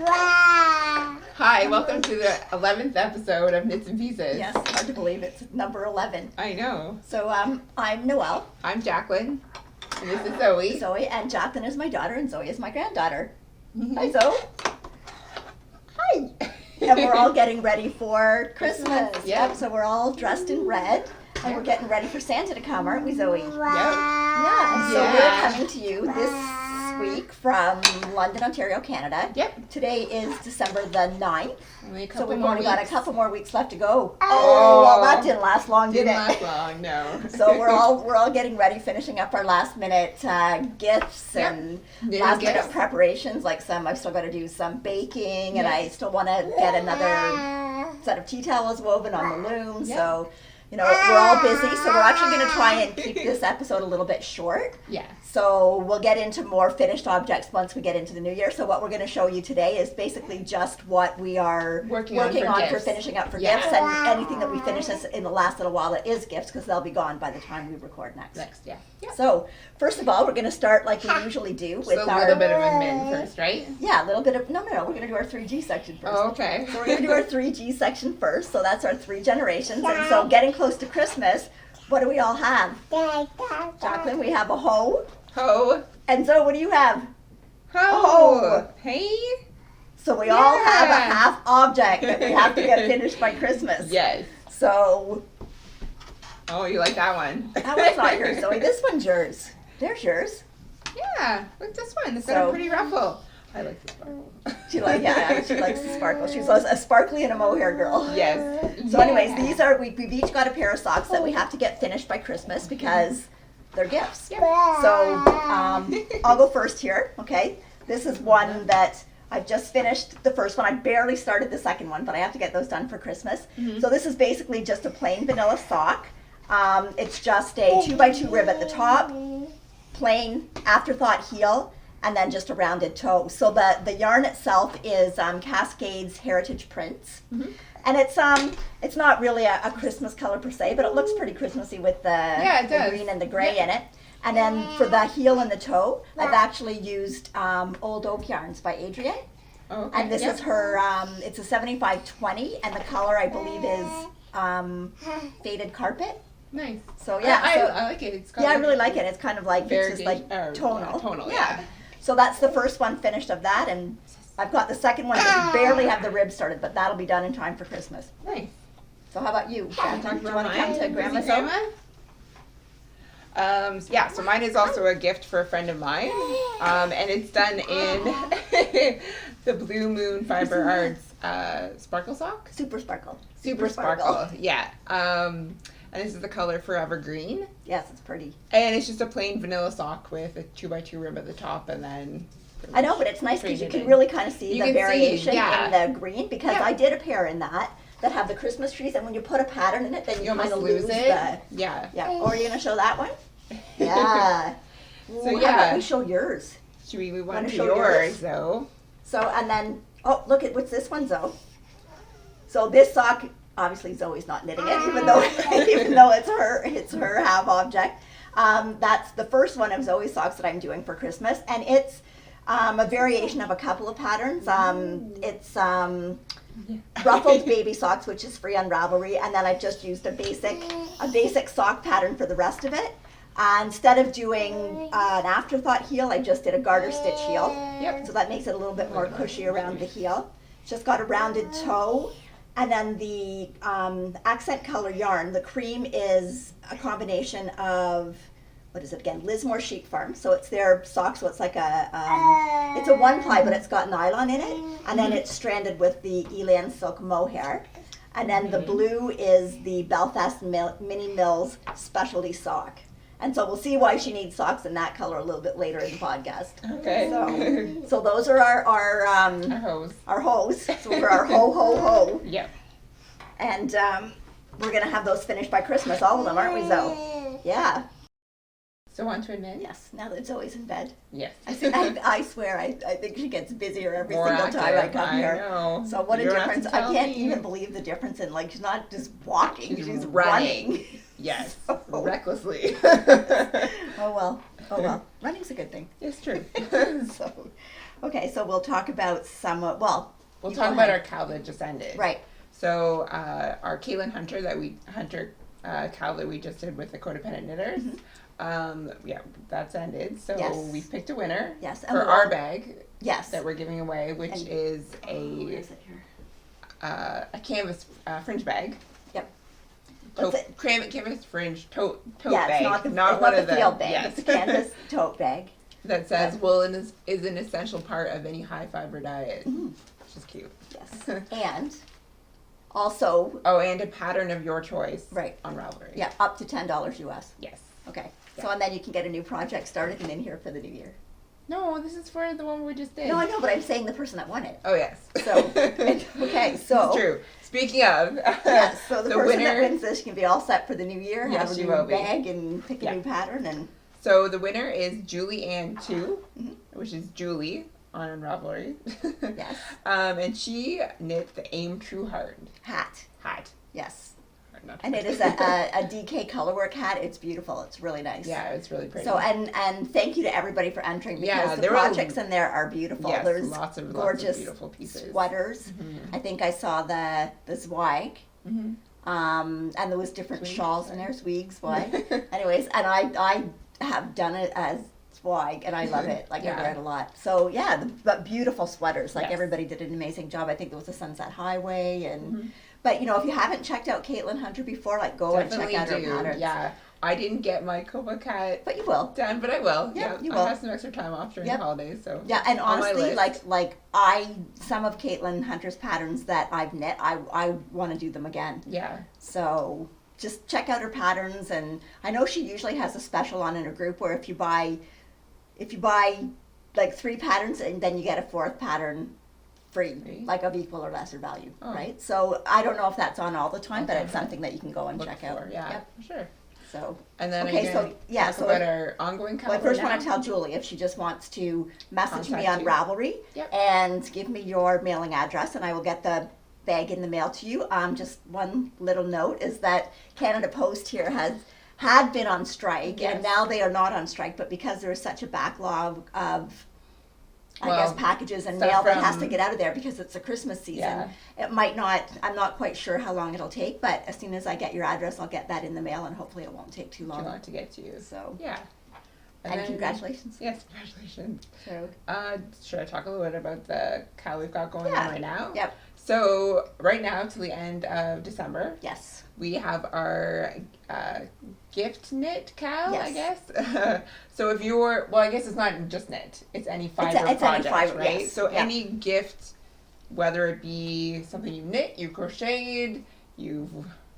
Hi, welcome to the 11th episode of Knits and Pieces. Yes, hard to believe it's number 11. I know. So I'm Noelle. I'm Jacqueline. And this is Zoe. Zoe, and Jacqueline is my daughter, and Zoe is my granddaughter. Hi, Zoe. Hi. And we're all getting ready for Christmas. Yep. So we're all dressed in red, and we're getting ready for Santa to come, aren't we, Zoe? Yep. Yeah, and so we're coming to you this week from London, Ontario, Canada. Yep. Today is December the 9th. Only a So couple we've more only got a weeks. couple more weeks left to go. Oh, well, that didn't last long, did Didn't it? last long, no. So we're all getting ready, finishing up our last minute gifts Yep. and New last gifts. minute preparations. Like I've still got to do some baking, and Yes. I still want to get another set of tea towels woven on the loom. Yep. So, we're all busy. So we're actually going to try and keep this episode a little bit short. Yeah. So we'll get into more finished objects once we get into the new year. So what we're going to show you today is basically just what we are Working on for for gifts. finishing up for Yeah. gifts, and anything that we finish in the last little while that is gifts, because they'll be gone by the time we record next. Yeah. Yep. So first of all, we're going to start like we usually do with So a our little bit of a min first, right? yeah, a little bit of no. We're going to do our 3G section first. Oh, okay. So we're going to do our 3G section first. So that's our 3 generations. And so getting close to Christmas, what do we all have? Jacqueline, we have a hoe. Ho. And Zoe, what do you have? Ho. Oh. Hey. So we all have a Yeah. half object that we have to get finished by Christmas. Yes. So Oh, you like that one? that one's not yours, Zoe. This one's yours. There's yours. Yeah. Look, this one. It's got So- a pretty ruffle. I like the sparkle. She likes the sparkle. She's a sparkly and a mohair girl. Yes. So anyways, these are we've each got a pair of socks that we have to get finished by Christmas because they're gifts. Yep. So I'll go first here. Okay, this is one that I've just finished the first one. I barely started the second one, but I have to get those done for Christmas. So this is basically just a plain vanilla sock. It's just a 2x2 rib at the top, plain afterthought heel, and then just a rounded toe. So the yarn itself is Cascades Heritage Prints. And it's not really a Christmas color per se, but it looks pretty Christmassy with Yeah, it the does. green and the gray in it. And then for the heel and the toe, I've actually used Old Oak Yarns by Adrienne. Oh, okay. And this Yep. is her, it's a 75/20, and the color I believe is Faded Carpet. Nice. So yeah, I like it. It's got I really like it. It's kind of like, it's just like Variegated- tonal. tonal, yeah. So that's the first one finished of that, and I've got the second one that barely have the ribs started, but that'll be done in time for Christmas. Nice. So how about you, Jacqueline? Talk Do you about want to come mine? to Grandma's Busy house? Yeah, so mine is also a gift for a friend of mine, and it's done in the Blue Moon Fiber Arts Sparkle Sock. Super Sparkle. Super Sparkle, yeah. And this is the color Forever Green, Yes, it's pretty. and it's just a plain vanilla sock with a 2x2 rib at the top, and then. I know, but it's nice because you Traded can in. really kind of see You the can see, variation yeah. in the green, because Yeah. I did a pair in that have the Christmas trees, and when you put a pattern in it, then You you kind almost of lose lose it. the... Yeah. Yeah. Or are you going to show that one? Yeah. So, Ooh, how yeah. about we show yours? Should we move on Wanna to show yours, yours? though? So, and then, oh, look at, what's this one, Zoe? So this sock, obviously Zoe's not knitting it, even though it's her half object. That's the first one of Zoe's socks that I'm doing for Christmas, and it's a variation of a couple of patterns. It's Ruffled baby socks, which is free on Ravelry, and then I've just used a basic sock pattern for the rest of it. Instead of doing an afterthought heel, I just did a garter stitch heel. Yep. So that makes it a little bit more cushy around the heel. It's just got a rounded toe. And then the accent color yarn, the cream is a combination of, what is it again, Lismore Sheep Farm. So it's their sock, so it's like it's a one ply, but it's got nylon in it. And then it's stranded with the Elan Silk mohair. And then the blue is the Belfast Mini Mills specialty sock. And so we'll see why she needs socks in that color a little bit later in the podcast. Okay. So those are our Our hose. our hose. So we're our ho. Yep. And we're going to have those finished by Christmas, all of them, aren't we, Zoe? Yeah. So on to admin? Yes, now that Zoe's in bed. Yes. I swear, I think she gets busier every More single time I active, come I here. know. So what a You don't have difference. to I tell can't me. even believe the difference in, like, she's not just walking, She's she's running. running. Yes. So- Recklessly. Oh, well. Oh, well, running's a good thing. It's true. So, okay, so we'll talk about some, We'll you talk go about ahead. our cow that just ended. Right. So our Caitlin Hunter cow that we just did with the Codependent Knitters, that's ended. So Yes. we picked a winner Yes. for our bag Yes. that we're giving away, which And- is Where is it here? a canvas fringe bag. Yep. Tote, What's it? Canvas fringe tote Yeah, bag. it's not one the of the field bag. Yes. It's a canvas tote bag. That says woolen is an essential part of any high fiber diet, which is cute. Yes. And also, Oh, and a pattern of your choice. Right. On Ravelry. yeah, up to $10 US. Yes. Okay. Yeah. So, and then you can get a new project started and in here for the new year. No, this is for the one we just did. No, I know, but I'm saying the person that won it. Oh yes. So, okay, so. It's true. Speaking of, Yes, so the person that winner. wins this can be all set for the new year, Yes, have a she new will be. bag and pick a Yeah. new pattern and. So the winner is Julie Ann 2, Mhm. which is Julie on Ravelry. Yes. And she knit the Aim True Heart Hat. Yes. Not And it is a DK colorwork hat. It's beautiful. It's really nice. Yeah, it's really pretty. So and thank you to everybody for entering because Yeah, the there were projects in there are beautiful. Yes, There's lots of gorgeous beautiful pieces. sweaters. Mhm. I think I saw the Zweig. Mhm. And there was different Zweig, shawls in there, Zweig, Zweig. Anyways, and I have done it as Zweig, and I love it. Like, I Yeah. wear it a lot. So, yeah, but beautiful sweaters. Like, Yes. everybody did an amazing job. I think there was a Sunset Highway. And Mhm. But, you know, if you haven't checked out Caitlin Hunter before, like, go Definitely and check out do. her patterns. Yeah, I didn't get my Cobra Cat But you will. done, but I will. Yeah, you I will. have some extra time off during Yep. the holidays, so Yeah, and on my honestly, list. some of Caitlin Hunter's patterns that I've knit, I want to do them again. Yeah. So just check out her patterns, and I know she usually has a special on in her group where if you buy like 3 patterns and then you get a 4th pattern free, Free? like of equal or lesser value, Oh. right? So I don't know if that's on all the time, but Okay. it's something that you can go and Look check for, out. yeah, Yep. for sure. So And then Okay, again, so, yeah, talk so about if- our ongoing well, I calendar first now. want to tell Julie if she just wants to message me on Contact you. Ravelry Yep. and give me your mailing address, and I will get the bag in the mail to you. Just one little note is that Canada Post here had been on strike, Yes. and now they are not on strike, but because there is such a backlog of I Well, guess packages and stuff mail that has to from- get out of there because it's a Christmas season. Yeah. It might not, I'm not quite sure how long it'll take, but as soon as I get your address, I'll get that in the mail, and hopefully it won't take too Too long. long to get to you. So, Yeah. and then- congratulations. Yes, congratulations. So, Should I talk a little bit about the cow we've got going Yeah. on right now? Yep. So right now till the end of December, yes. we have our gift knit cow, I Yes. guess. So if you're, well, I guess it's not just knit. It's any fiber it's any project, fiber, right? yes. So Yeah. any gift, whether it be something you knit, you crocheted, you've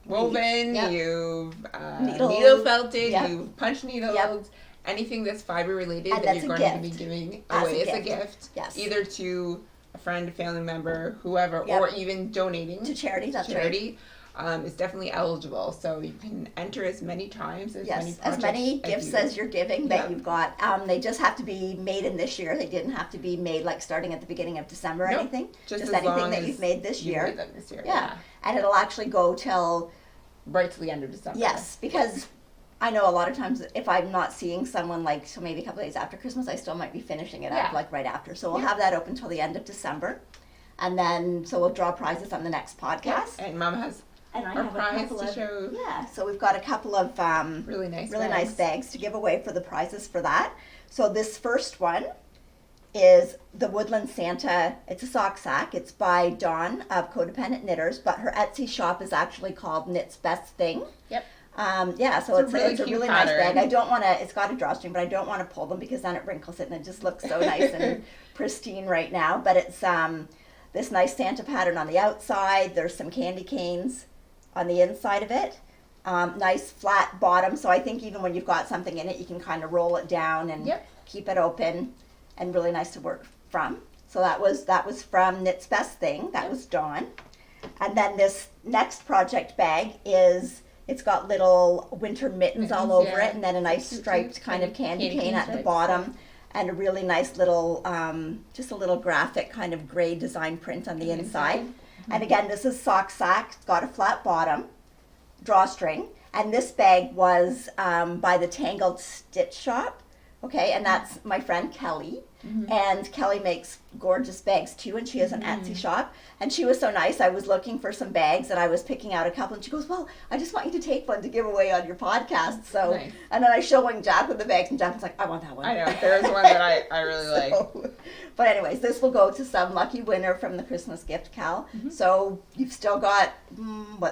woven, Yep. you've Needle. needle felted, Yep. you've punched needles, Yep. anything that's fiber related And that that's you're a going to be gift. giving As away a as a gift. gift, Yes. either to a friend, a family member, whoever, Yep. or even donating To charity, that's right. charity. Is definitely eligible, so you can enter as many times as many Yes, projects as many gifts as you're giving that Yeah. you've got. They just have to be made in this year. They didn't have to be made like starting at the beginning of December or Nope. anything. Just as anything long that as you've made this you year. made them this year. Yeah. And it'll actually go till, Right to the end of December. yes, because I know a lot of times if I'm not seeing someone like, so maybe a couple days after Christmas, I still might be finishing it Yeah. up like right after. So we'll Yeah. have that open till the end of December. And then, so we'll draw prizes on the next podcast. And Mom has And I our have a prize couple to of, show. yeah, so we've got a couple of Really nice nice bags to give away for the prizes for that. So this first one is the Woodland Santa. It's a sock sack. It's by Dawn of Codependent Knitters, but her Etsy shop is actually called Knit's Best Thing. Yep. Yeah, so It's a really it's a cute really nice pattern. bag. I don't want to, it's got a drawstring, but I don't want to pull them because then it wrinkles it and it just looks so nice and pristine right now. But it's this nice Santa pattern on the outside. There's some candy canes on the inside of it. Nice flat bottom, so I think even when you've got something in it, you can kind of roll it down and Yep. keep it open, and really nice to work from. So that was from Knit's Best Thing. That was Dawn. And then this next project bag it's got little winter mittens all Mittens, over yeah. it, and then a nice Cute, striped cute kind of candy cane at the stripes. bottom, and a really nice little, just a little graphic kind of gray design print on the inside. And again, this is sock sack. It's got a flat bottom, drawstring, and this bag was by the Tangled Stitch Shop. Okay, and that's my friend Kelly. And Kelly makes gorgeous bags too, and she has an Etsy shop. And she was so nice. I was looking for some bags, and I was picking out a couple, and she goes, well, I just want you to take one to give away on your podcast. So, Nice. And then I showing Jacqueline the bags, and Jacqueline's like, I want that one. I know, there's one that I really like. But anyways, this will go to some lucky winner from the Christmas Gift KAL. So you've still got,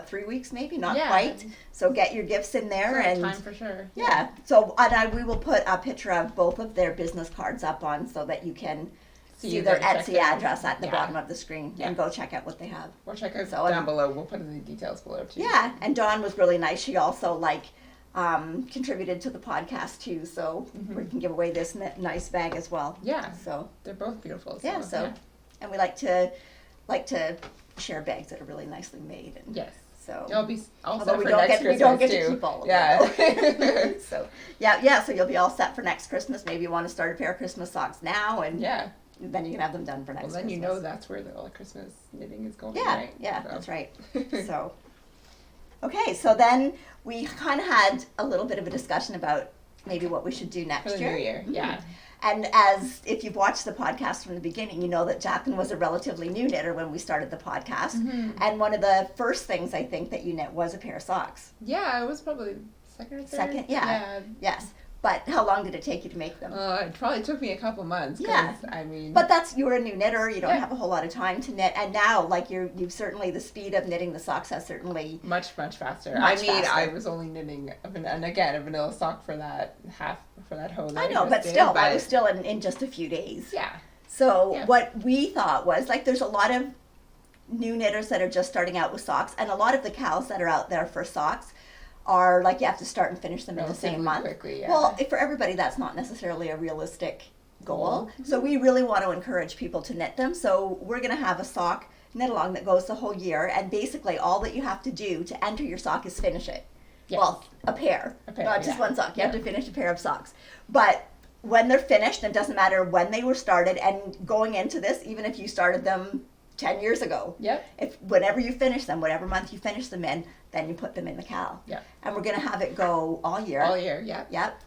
3 weeks maybe? Not quite. So get your gifts in there. It's and time for sure. Yeah. So we will put a picture of both of their business cards up on so that you can see their Etsy address at the bottom of the screen and go check out what they have. Or check out down below. We'll put in the details below too. Yeah, and Dawn was really nice. She also contributed to the podcast too, so we can give away this nice bag as well. Yeah. So they're both beautiful. And we like to share bags that are really nicely made. And yes. So you'll be all set although for next Christmas we don't get too. to keep all of them. So so you'll be all set for next Christmas. Maybe you want to start a pair of Christmas socks now, and then you can have them done for next Christmas. Well, then you know that's where all the Christmas knitting is going. Yeah, right? yeah, so. That's right. So, okay, so then we kind of had a little bit of a discussion about maybe what we should do next for the year. New Year. Yeah. And as if you've watched the podcast from the beginning, you know that Jacqueline was a relatively new knitter when we started the podcast. And one of the first things I think that you knit was a pair of socks. Yeah, it was probably second or third. Second, yeah. Yes. But how long did it take you to make them? It probably took me a couple months. Yeah. I mean. But you were a new knitter. You don't have a whole lot of time to knit. And now, like, you've certainly, the speed of knitting the socks has certainly. Much faster. Faster. I was only knitting, a vanilla sock for that hoe. I know, but still, I was still in just a few days. Yeah. So what we thought was, like, there's a lot of new knitters that are just starting out with socks, and a lot of the KALs that are out there for socks are like you have to start and finish them in the same month. Quickly, yeah. Well, for everybody, that's not necessarily a realistic goal. So we really want to encourage people to knit them. So we're going to have a sock knit along that goes the whole year, and basically all that you have to do to enter your sock is finish it. Yes. Well, a pair, not just one sock. You have to finish a pair of socks. But when they're finished, it doesn't matter when they were started, and going into this, even if you started them 10 years ago. If whenever you finish them, whatever month you finish them in, then you put them in the KAL. And we're going to have it go all year. All year,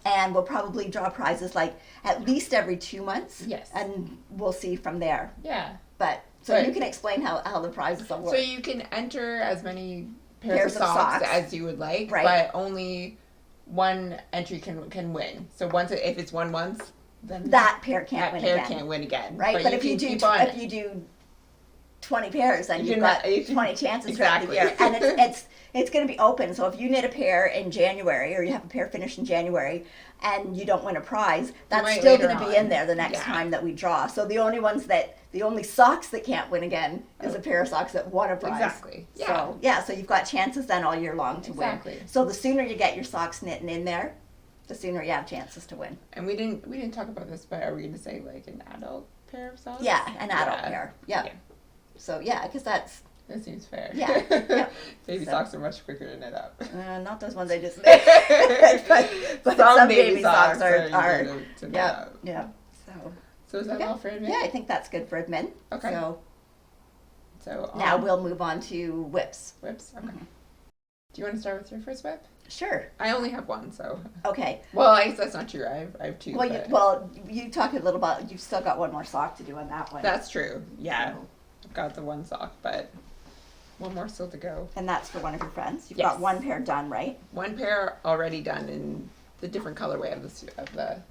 And we'll probably draw prizes like at least every 2 months. Yes. And we'll see from there. Yeah. But so you can explain how the prizes will work. So you can enter as many pairs of socks as you would like, but only one entry can win. So if it's won once, then that pair can't win again. Right? But if you do 20 pairs, then you've got 20 chances throughout the year. And it's going to be open. So if you knit a pair in January, or you have a pair finished in January, and you don't win a prize, that's still going to be in there the next time that we draw. So the only socks that can't win again is a pair of socks that won a prize. Exactly. Yeah. So so you've got chances then all year long to win. So the sooner you get your socks knit and in there, the sooner you have chances to win. And we didn't talk about this, but are we going to say like an adult pair of socks? Yeah, an adult pair. Yeah. So because that seems fair. Yeah. Baby socks are much quicker to knit up. Not those ones I just made. but some baby socks are to knit up. Yeah. So is that all for admin? Yeah, I think that's good for admin. Okay. So now we'll move on to whips. Whips. Okay. Do you want to start with your first whip? Sure. I only have one, so. Okay. Well, I guess that's not true. I have two. Well, you talk a little about. You've still got one more sock to do on that one. That's true. Yeah. So. I've got the one sock, but one more still to go. And that's for one of your friends. You've got one pair done, right? One pair already done in the different colorway of the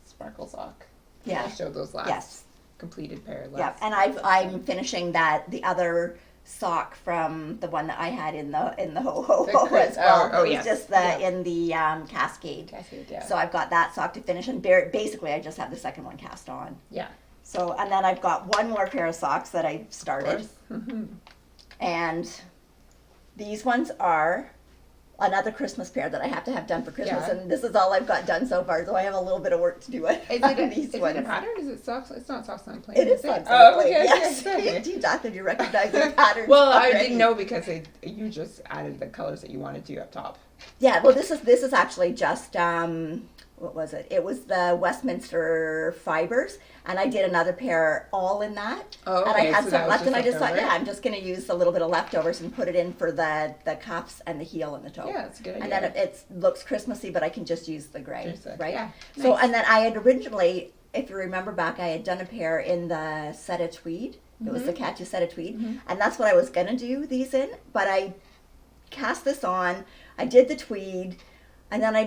sparkle sock. Yeah. I showed those last completed pair. Yeah, and I'm finishing the other sock from the one that I had in the ho as well. It was just in the Cascade. Cascade, yeah. So I've got that sock to finish, and basically I just have the second one cast on. Yeah. So, and then I've got one more pair of socks that I've started. And these ones are another Christmas pair that I have to have done for Christmas. And this is all I've got done so far, so I have a little bit of work to do on these ones. Is it a pattern? Is it socks? It's not socks on plain. It is socks on plain, yes. Okay. Do you recognize the patterns? Well, I didn't know because you just added the colors that you wanted to up top. Yeah, well, this is actually just, what was it? It was the Westminster fibers, and I did another pair all in that. Oh, okay. And I had so some left, and I just thought, leftover? I'm just going to use a little bit of leftovers and put it in for the cuffs and the heel and the toe. Yeah, that's a good idea. And then it looks Christmassy, but I can just use the gray, right? Yeah. So, Nice. and then I had originally, if you remember back, I had done a pair in the Setta tweed. It was the Kathy Setta tweed, and that's what I was going to do these in, but I cast this on, I did the tweed, and then I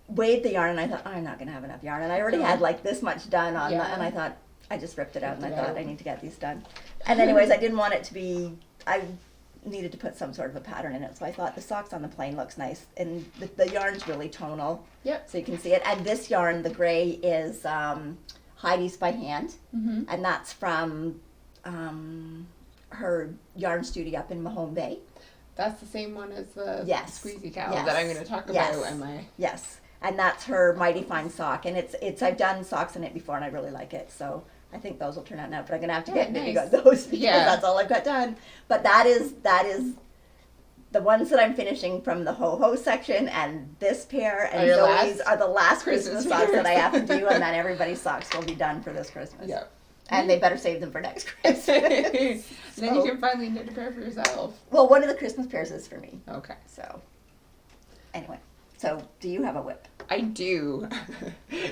weighed the yarn, and I thought, I'm not going to have enough yarn, and I already had like this much done on and I thought, I just ripped it out, and I thought, I need to get these done. And anyways, I didn't want it to be, I needed to put some sort of a pattern in it, so I thought the socks on the plain looks nice, and the yarn's really tonal, so you can see it. And this yarn, the gray, is Heidi's by hand, and that's from her yarn studio up in Mahone Bay. That's the same one as the Squeezy Cowl that I'm going to talk about. Yes, and that's her Mighty Fine sock, and it's I've done socks in it before, and I really like it, so I think those will turn out now. But I'm going to have to get knitting on those because that's all I've got done. But that is the ones that I'm finishing from the ho-ho section, and this pair and Zoe's are the last Christmas socks that I have to do, and then everybody's socks will be done for this Christmas. Yep. And they better save them for next Christmas. Then you can finally knit a pair for yourself. Well, one of the Christmas pairs is for me. Okay. So, anyway. So, do you have a whip? I do.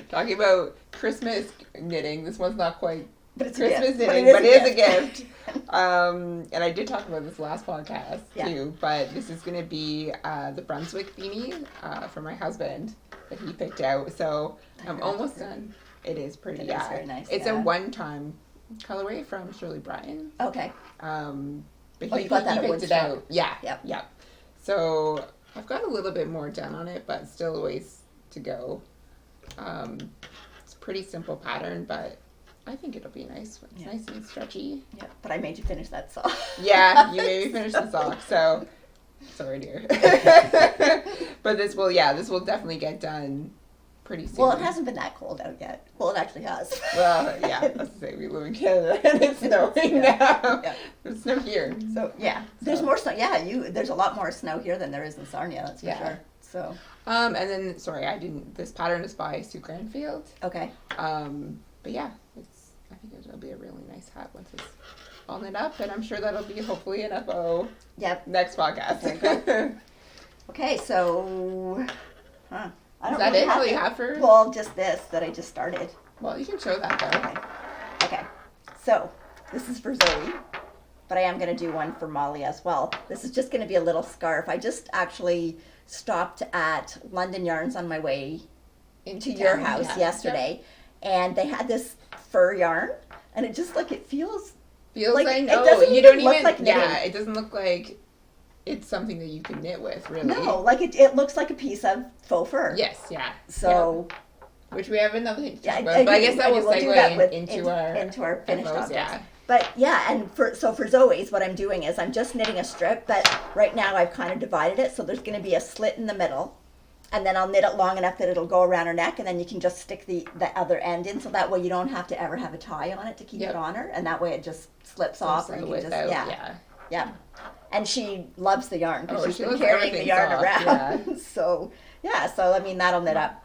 Talking about Christmas knitting, this one's not quite Christmas knitting, but it is a gift. And I did talk about this last podcast, too. But this is going to be the Brunswick beanie for my husband that he picked out. So, I'm almost done. It is pretty, It is very nice. It's a one-time colorway from Shirley Bryan. Okay. But you got that he at picked it out. Yeah. Yep. So I've got a little bit more done on it, but still a ways to go. It's a pretty simple pattern, but I think it'll be nice. It's nice and stretchy. Yeah, but I made you finish that sock. Yeah, you made me finish the sock, so sorry, dear. But this will definitely get done pretty soon. Well, it hasn't been that cold out yet. Well, it actually has. Well, yeah, let's say we live in Canada and it's snowing now. Yeah. There's snow here. So, there's more snow. Yeah, there's a lot more snow here than there is in Sarnia, that's for sure. So. And then, this pattern is by Sue Grandfield. Okay. But yeah, I think it'll be a really nice hat once it's all knit up, and I'm sure that'll be hopefully an FO next podcast. Okay, so, Is that it? All you have for? Well, just this that I just started. Well, you can show that though. Okay. So this is for Zoe, but I am going to do one for Molly as well. This is just going to be a little scarf. I just actually stopped at London Yarns on my way to your house yesterday, and they had this fur yarn, and it just it feels like I know. It doesn't you even don't look even like knitting. it doesn't look like it's something that you can knit with, really. No, it looks like a piece of faux fur. Yes, yeah. So, which we have another thing to talk about, but I guess that will segue into our finished FOs, objects. But and for Zoe's, what I'm doing is I'm just knitting a strip, but right now I've kind of divided it, so there's going to be a slit in the middle, and then I'll knit it long enough that it'll go around her neck, and then you can just stick the other end in, so that way you don't have to ever have a tie on it to keep it on her, and that way it just slips off, and you can just yeah. And she loves the yarn because she's been carrying the yarn around. Yeah. so I mean that'll knit up.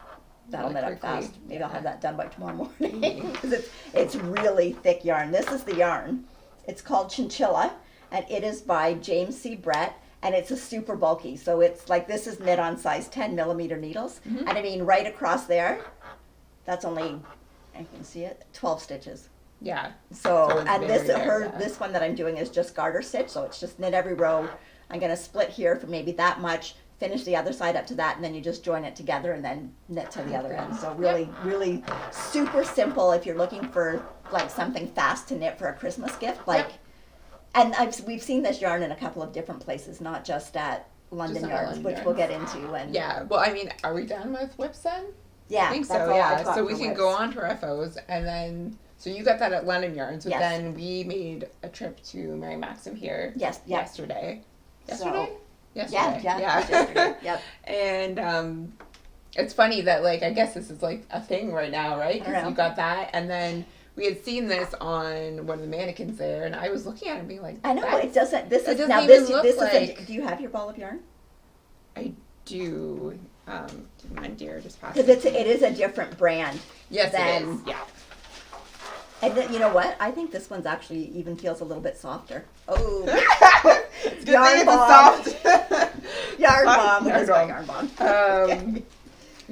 That'll knit up fast. Maybe I'll have that done by tomorrow morning because it's really thick yarn. This is the yarn. It's called Chinchilla, and it is by James C. Brett, and it's a super bulky. So it's this is knit on size 10 millimeter needles, and I mean right across there, that's only, I can see it, 12 stitches. Yeah. So and this one that I'm doing is just garter stitch, so it's just knit every row. I'm gonna split here for maybe that much, finish the other side up to that, and then you just join it together and then knit to the other end. So really super simple if you're looking for something fast to knit for a Christmas gift. And we've seen this yarn in a couple of different places, not just at London Yarns, which we'll get into. And well, I mean, are we done with whips then? Yeah, I think so. Yeah, so we can go on to our FOs, and then. So you got that at London Yarns, but then we made a trip to Mary Maxim here yesterday. Yesterday? Yesterday. Yep. And it's funny that I guess this is a thing right now, right? Because you got that, and then we had seen this on one of the mannequins there, and I was looking at it and being like, I know it doesn't. This is doesn't now even this look is like. do you have your ball of yarn? I do. Do you mind, dear? Just pass Because it is a different brand. Yes, it is. Yeah. And then, you know what? I think this one's actually even feels a little bit softer. Oh. It's good thing it's a soft. Yarn bomb. Yarn That's my bomb. yarn bomb.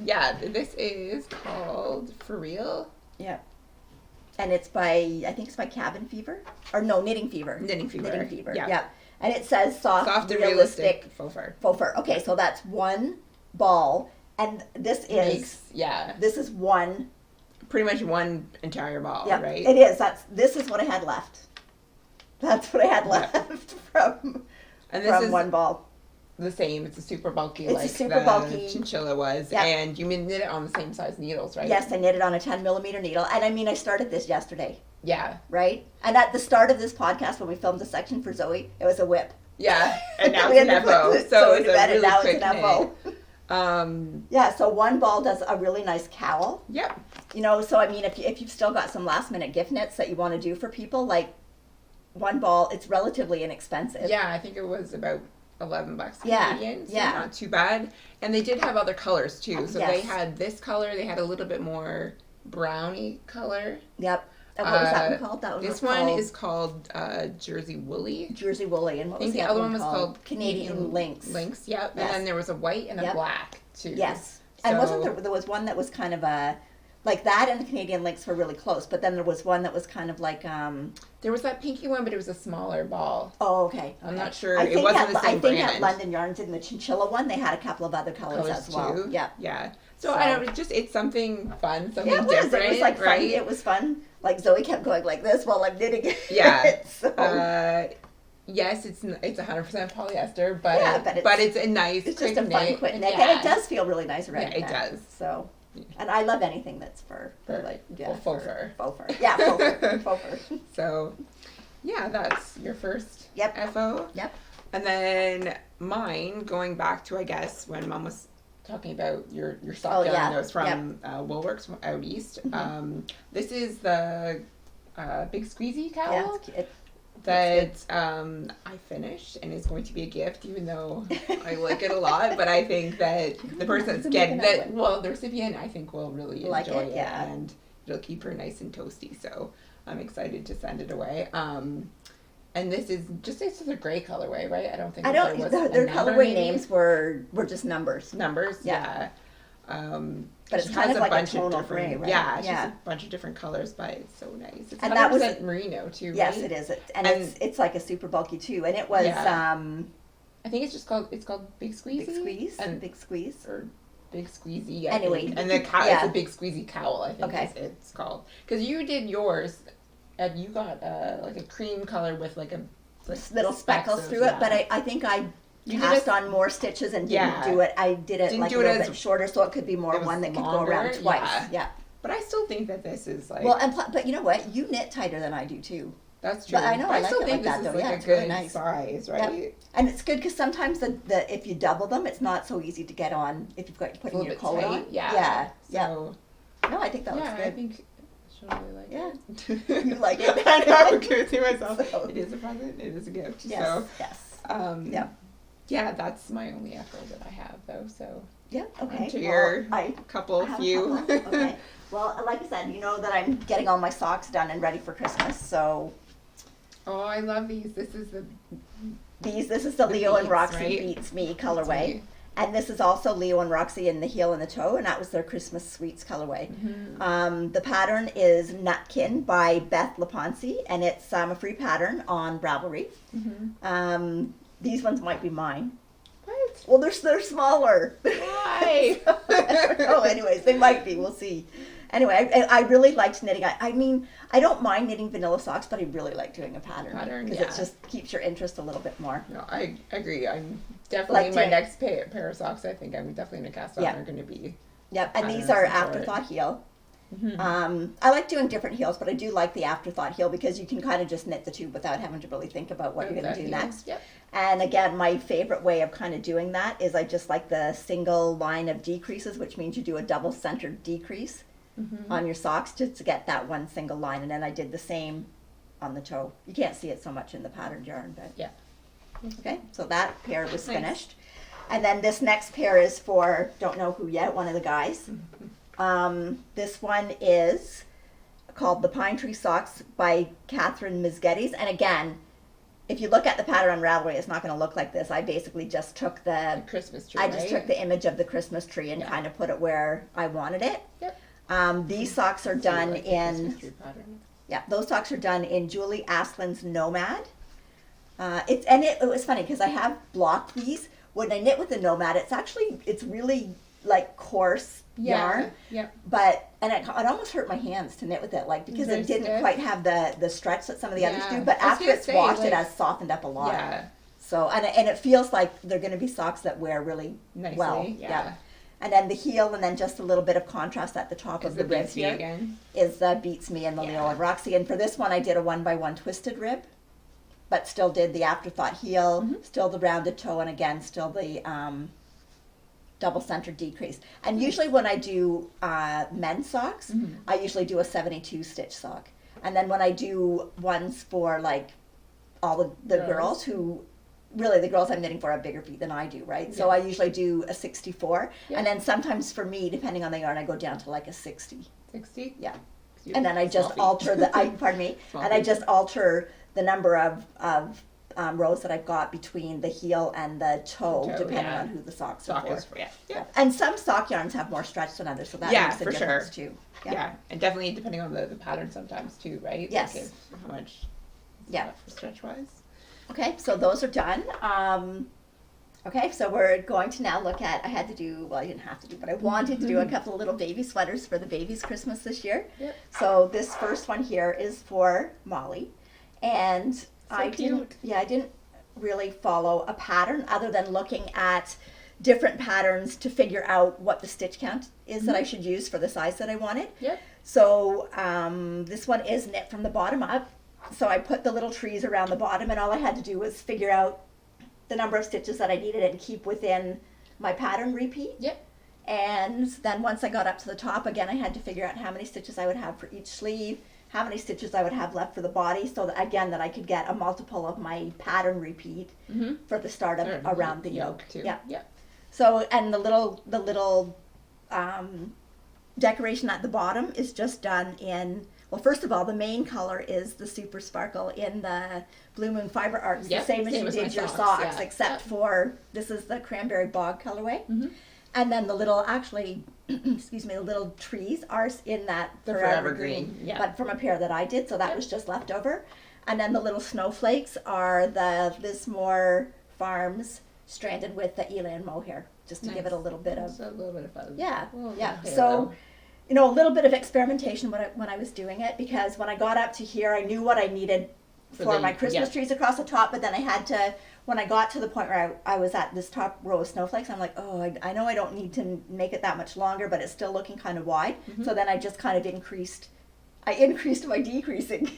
Yeah, this is called Furreal. Yeah. And it's by, I think it's by Cabin Fever. Or no, Knitting Fever. Knitting Fever. Yeah. And it says soft and realistic faux fur. Faux fur. Okay, so that's one ball. And this is, this is one. Pretty much one entire ball, right? It is. This is what I had left. That's what I had left from one ball. The same. It's a super bulky, chinchilla was. Yep. And you knit it on the same size needles, right? Yes, I knitted on a 10 millimeter needle. And I mean, I started this yesterday. Yeah. Right? And at the start of this podcast, when we filmed the section for Zoe, it was a whip. Yeah. And now it's an FO. So it's a really now quick it's an FO. Yeah, so one ball does a really nice cowl. Yep. You know, so I mean, if you've still got some last minute gift knits that you want to do for people, like one ball, it's relatively inexpensive. Yeah, I think it was about $11 Canadian, so not too bad. And they did have other colors too. So they had this color, they had a little bit more browny color. Yep. And what was that one called? This one is called Jersey Woolly. Jersey Woolly. And what was the other one was called Canadian Lynx. Lynx, yep. And then there was a white and a black too. Yes. So, and wasn't there was one that was kind of like that, and the Canadian Lynx were really close, but then there was one that was kind of like there was that pinky one, but it was a smaller ball. Oh, okay. I'm not sure. It wasn't the same brand. I think at London Yarns in the chinchilla one, they had a couple of other colors as well. Too. Yeah. Yeah. So I don't. It's something fun, something different. It was like right? fun. It was fun. Like Zoe kept going like this while I'm knitting it. Yeah. So. Yes, it's 100% polyester, but it's a nice. It's just a fun quick knit, and it does feel really nice around. Yeah, it does. So. And I love anything that's faux fur. Faux fur. Yeah, faux fur. So, yeah, that's your first FO. Yep. And then mine, going back to, I guess, when Mom was talking about your sock yarn that was from Woolworks out east. Mm-hmm. This is the Big Squeezy cowl. Yeah, that I finished and is going to be a gift, even though I like it a lot. But I think that the person that's getting that, the recipient, I think will really enjoy it, and it'll keep her nice and toasty. So I'm excited to send it away. And this is it's a gray colorway, right? Their colorway names were just numbers. Numbers, yeah. But it's kind of like a tonal gray, right? Yeah, it's just a bunch of different colors, but it's so nice. It's and 100% that was merino too, right? Yes, it is. And it's like a super bulky too. And it was I think it's called Big Squeezy. Big Squeeze. Or Big Squeezy. Anyway. And the cowl it's a Big Squeezy cowl, I think it's called. Because you did yours and you got like a cream color with like a little speckles through it, but I think I cast on more stitches and didn't do it. I did it like a little bit shorter, so it could be more one that could go around twice. Yeah. But I still think that this is like but you know what? You knit tighter than I do too. That's true. But I know I still think this is like a good size, right? Yep. And it's good because sometimes the if you double them, it's not so easy to get on if you've got to put in your coat on. Yeah. So no, I think that looks good. I think she'll really like it. You like it. I know, I'm good to myself. So. It is a present. It is a gift. Yes. So, yeah, that's my only effort that I have, though. So okay. To your few. Okay. Well, like I said, you know that I'm getting all my socks done and ready for Christmas. So. Oh, I love these. This is the Leo and Roxy Beats Me colorway. And this is also Leo and Roxy in the heel and the toe, and that was their Christmas Sweets colorway. Mm-hmm. The pattern is Nutkin by Beth LaPensee, and it's a free pattern on Ravelry. Mm-hmm. These ones might be mine. What? Well, they're smaller. Why? Oh, anyways, they might be. We'll see. Anyway, I really liked knitting. I mean, I don't mind knitting vanilla socks, but I really like doing a pattern because it just keeps your interest a little bit more. No, I agree. I'm definitely my next pair of socks. I think I'm definitely going to cast on are going to be. Yep, and these are afterthought heel. Mm-hmm. I like doing different heels, but I do like the afterthought heel because you can kind of just knit the two without having to really think about what you're going to do next. Yep. And again, my favorite way of kind of doing that is I just like the single line of decreases, which means you do a double centered decrease on your socks just to get that one single line. And then I did the same on the toe. You can't see it so much in the patterned yarn, but yeah. Okay, so that pair was finished. And then this next pair is for, don't know who yet, one of the guys. This one is called the Pine Tree Socks by Katherine Misegades. And again, if you look at the pattern on Ravelry, it's not going to look like this. I basically just took the Christmas tree. I just took the image of the Christmas tree and kind of put it where I wanted it. Yep. These socks are done in, those socks are done in Julie Aslin's Nomad. It was funny because I have blocked these. When I knit with the Nomad, it's really like coarse yarn. Yeah. But it almost hurt my hands to knit with it, like because it didn't quite have the stretch that some of the others do. But after it's washed, it has softened up a lot. Yeah. So and it feels like they're going to be socks that wear really nicely, well. Yeah. And then the heel, and then just a little bit of contrast at the top of the rib here again is the Beats Me and the Leo and Roxy. And for this one, I did a 1x1 twisted rib, but still did the afterthought heel, still the rounded toe, and again, still the double center decrease. And usually when I do men's socks, I usually do a 72 stitch sock. And then when I do ones for like all the girls who, really the girls I'm knitting for have bigger feet than I do, right? So I usually do a 64. And then sometimes for me, depending on the yarn, I go down to like a 60. 60? Yeah. And then I just alter the, pardon me, and I just alter the number of rows that I've got between the heel and the toe depending on who the socks are for. Yeah. And some sock yarns have more stretch than others, so that makes a difference too. Yeah, and definitely depending on the pattern sometimes too, right? Yes. Like how much for stretch wise. Okay, so those are done. Okay, so we're going to now look at, I didn't have to do, but I wanted to do a couple of little baby sweaters for the baby's Christmas this year. Yep. So this first one here is for Molly. And I didn't really follow a pattern other than looking at different patterns to figure out what the stitch count is that I should use for the size that I wanted. Yep. So this one is knit from the bottom up. So I put the little trees around the bottom, and all I had to do was figure out the number of stitches that I needed and keep within my pattern repeat. Yep. And then once I got up to the top, again, I had to figure out how many stitches I would have for each sleeve, how many stitches I would have left for the body, so that again that I could get a multiple of my pattern repeat for the start of around the yoke too. Yeah. So and the little decoration at the bottom is just done in, well, first of all, the main color is the Super Sparkle in the Blue Moon Fiber Arts, the same as you did your socks, except for this is the Cranberry Bog colorway. And then the little, the little trees are in that Forever Green, but from a pair that I did, so that was just left over. And then the little snowflakes are the Lismore Farms stranded with the eland mohair, just to give it a little bit of fun. Yeah. So, a little bit of experimentation when I was doing it, because when I got up to here, I knew what I needed for my Christmas trees across the top, but then I had to, when I got to the point where I was at this top row of snowflakes, I'm like, I know I don't need to make it that much longer, but it's still looking kind of wide. So then I just kind of increased my decreasing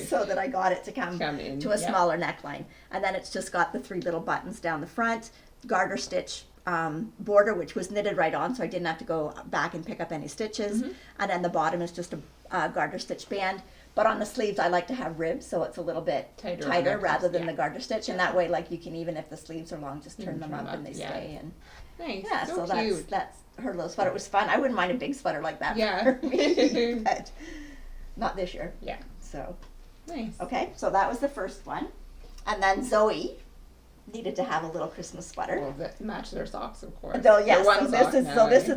so that I got it to come to a smaller neckline. And then it's just got the 3 little buttons down the front, garter stitch border, which was knitted right on, so I didn't have to go back and pick up any stitches. And then the bottom is just a garter stitch band. But on the sleeves, I like to have ribs, so it's a little bit tighter rather than the garter stitch. And that way, like, you can, even if the sleeves are long, just turn them up and they stay. And nice. Yeah, so cute. that's her little sweater. It was fun. I wouldn't mind a big sweater like that for me, but not this year. Yeah. So nice. Okay, so that was the first one. And then Zoe needed to have a little Christmas sweater. Well, that match their socks, of course. So yes,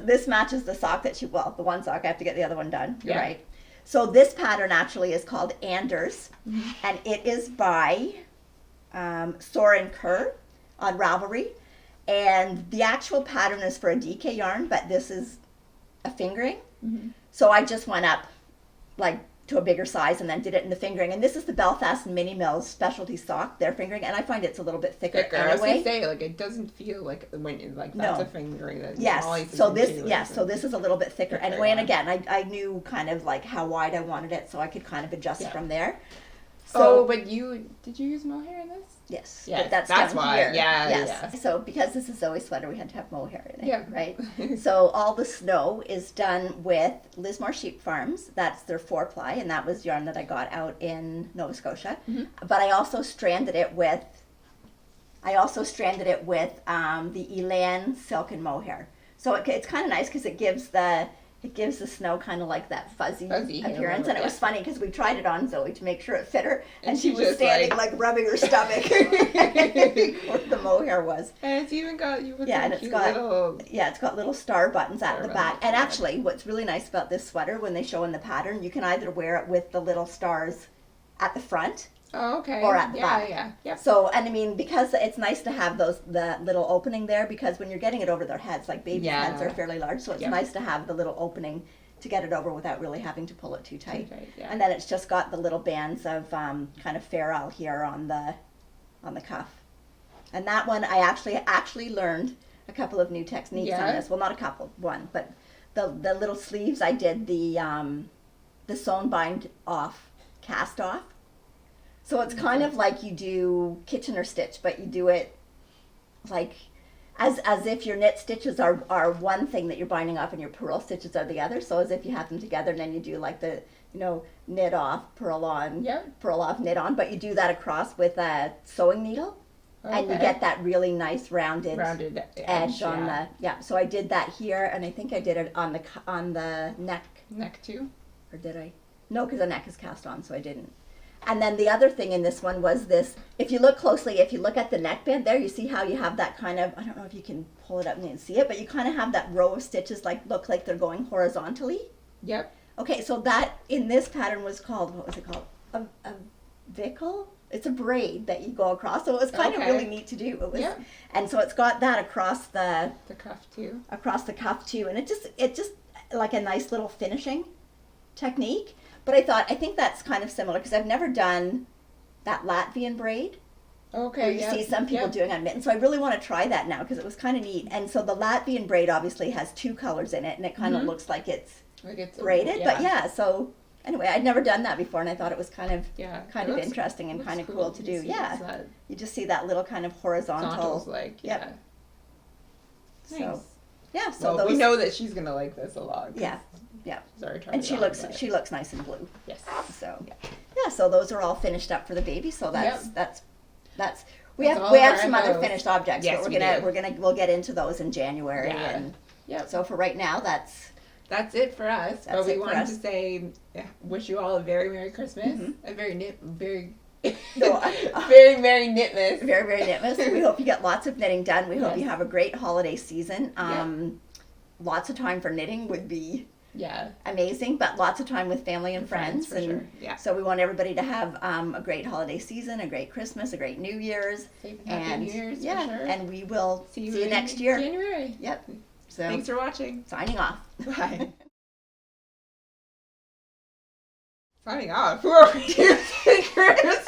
this matches the sock that the one sock. I have to get the other one done. You're right. So this pattern actually is called Anders, and it is by Soren Kerr on Ravelry. And the actual pattern is for a DK yarn, but this is a fingering. So I just went up like to a bigger size and then did it in the fingering. And this is the Belfast and Mini Mills specialty sock, their fingering, and I find it's a little bit thicker anyway. I was gonna say, like, it doesn't feel like when that's a fingering. That so this is a little bit thicker anyway. And again, I knew kind of like how wide I wanted it, so I could kind of adjust from there. So, but did you use mohair in this? Yes. Yeah, that's why. Here. Yeah. So because this is Zoe's sweater, we had to have mohair in it, right? So all the snow is done with Lismore Sheep Farms. That's their 4-ply, and that was yarn that I got out in Nova Scotia. But I also stranded it with I also stranded it with the Elan silk and mohair. So it's kind of nice because it gives the snow kind of like that fuzzy appearance. And it was funny because we tried it on Zoe to make sure it fit her, and she was standing like rubbing her stomach where the mohair was. And it's even got it's got little star buttons at the back. And actually, what's really nice about this sweater, when they show in the pattern, you can either wear it with the little stars at the front. Oh, okay. Or at the back. Yeah. Yep. So, and I mean, because it's nice to have the little opening there, because when you're getting it over their heads, like babies' heads are fairly large, so it's nice to have the little opening to get it over without really having to pull it too tight. And then it's just got the little bands of kind of Furreal here on the cuff. And that one, I actually learned a couple of new techniques on this. Well, not a couple, one, but the little sleeves, I did the sewn bind off, cast off. So it's kind of like you do Kitchener stitch, but you do it like as if your knit stitches are one thing that you're binding off and your purl stitches are the other. So as if you have them together, and then you do like the, knit off, purl on, purl off, knit on, but you do that across with a sewing needle. Okay. And you get that really nice rounded edge on the, so I did that here, and I think I did it on the neck. Neck too? Or did I? No, because the neck is cast on, so I didn't. And then the other thing in this one was this, if you look closely, if you look at the neckband there, you see how you have that kind of, I don't know if you can pull it up and you can see it, but you kind of have that row of stitches look like they're going horizontally. Yep. Okay, so that in this pattern was called, what was it called? A vickle? It's a braid that you go across, so it was kind of really neat to do. It was, and so it's got that across the cuff too. Across the cuff too, and it just like a nice little finishing technique. But I think that's kind of similar because I've never done that Latvian braid. Okay. Where you see some people doing on mittens. So I really want to try that now because it was kind of neat. And so the Latvian braid obviously has two colors in it, and it kind of looks like it's braided. But so anyway, I'd never done that before, and I thought it was kind of interesting and kind of cool to do. Yeah. You just see that little kind of horizontal. Nice. So so we know that she's gonna like this a lot. Yeah. Sorry, and she looks nice in blue. Yes. So so those are all finished up for the baby. So that's we have some other finished objects, but we'll get into those in January. And so for right now, that's it for us. But we wanted to say, wish you all a very Merry Christmas, a very very Merry Knitmas. Very, very knitmas. We hope you get lots of knitting done. We hope you have a great holiday season. Lots of time for knitting would be amazing, but lots of time with family and friends. So we want everybody to have a great holiday season, a great Christmas, a great New Year's. Happy New Year's, for sure. And we will see you next year. January. Yep. So thanks for watching. Signing off. Bye. Signing off. Who are we to say Christmas?